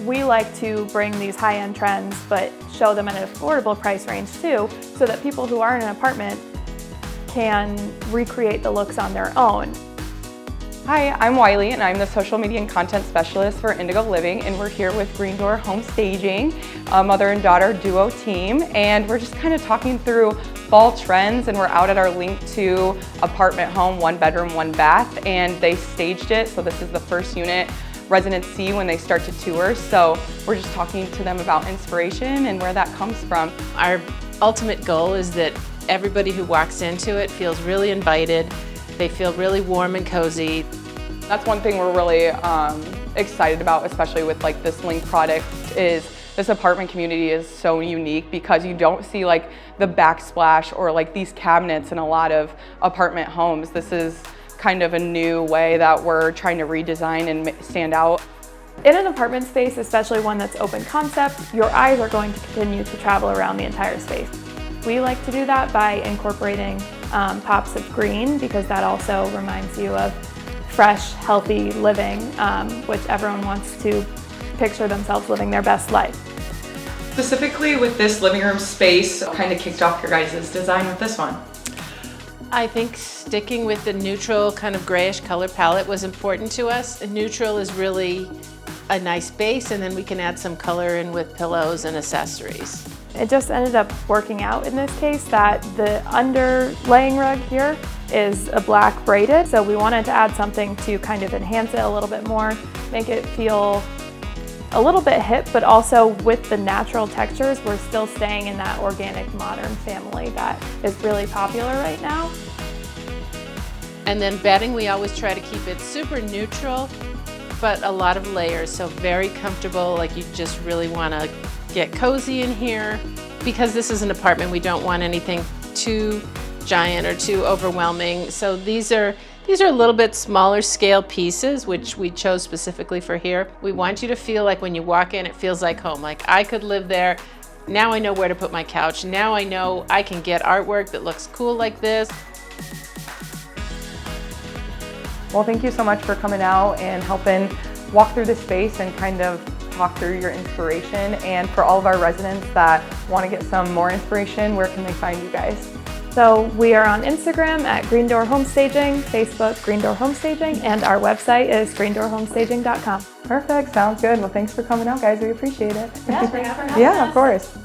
we like to bring these high-end trends, but show them at an affordable price range too, so that people who are in an apartment can recreate the looks on their own. Hi, I'm Whylie and I'm the social media and content specialist for Indigo Living, and we're here with Green Door Homestaging, a mother and daughter duo team, and we're just kind of talking through fall trends, and we're out at our LINC 2 apartment home, 1 bedroom, 1 bath, and they staged it, so this is the first unit residents see when they start to tour, so we're just talking to them about inspiration and where that comes from. Our ultimate goal is that everybody who walks into it feels really invited. They feel really warm and cozy. That's one thing we're really excited about, especially with like this LINC product, is this apartment community is so unique because you don't see like the backsplash or like these cabinets in a lot of apartment homes. This is kind of a new way that we're trying to redesign and stand out. In an apartment space, especially one that's open concept, your eyes are going to continue to travel around the entire space. We like to do that by incorporating pops of green, because that also reminds you of fresh, healthy living, which everyone wants to picture themselves living their best life. Specifically with this living room space, what kind of kicked off your guys' design with this one? I think sticking with the neutral kind of grayish color palette was important to us. Neutral is really a nice base, and then we can add some color in with pillows and accessories. It just ended up working out in this case that the underlaying rug here is a black braided, so we wanted to add something to kind of enhance it a little bit more, make it feel a little bit hip, but also with the natural textures, we're still staying in that organic modern family that is really popular right now. And then bedding, we always try to keep it super neutral, but a lot of layers, so very comfortable, like you just really want to get cozy in here. Because this is an apartment, we don't want anything too giant or too overwhelming. So these are a little bit smaller scale pieces, which we chose specifically for here. We want you to feel like when you walk in, it feels like home. Like I could live there. Now I know where to put my couch. Now I know I can get artwork that looks cool like this. Well, thank you so much for coming out and helping walk through the space and kind of talk through your inspiration. And for all of our residents that want to get some more inspiration, where can they find you guys? So we are on Instagram at Green Door Homestaging, Facebook Green Door Homestaging, and our website is greendoorhomestaging.com. Perfect, sounds good. Well, thanks for coming out, guys. We appreciate it. Yeah, thanks for having us. Yeah, of course.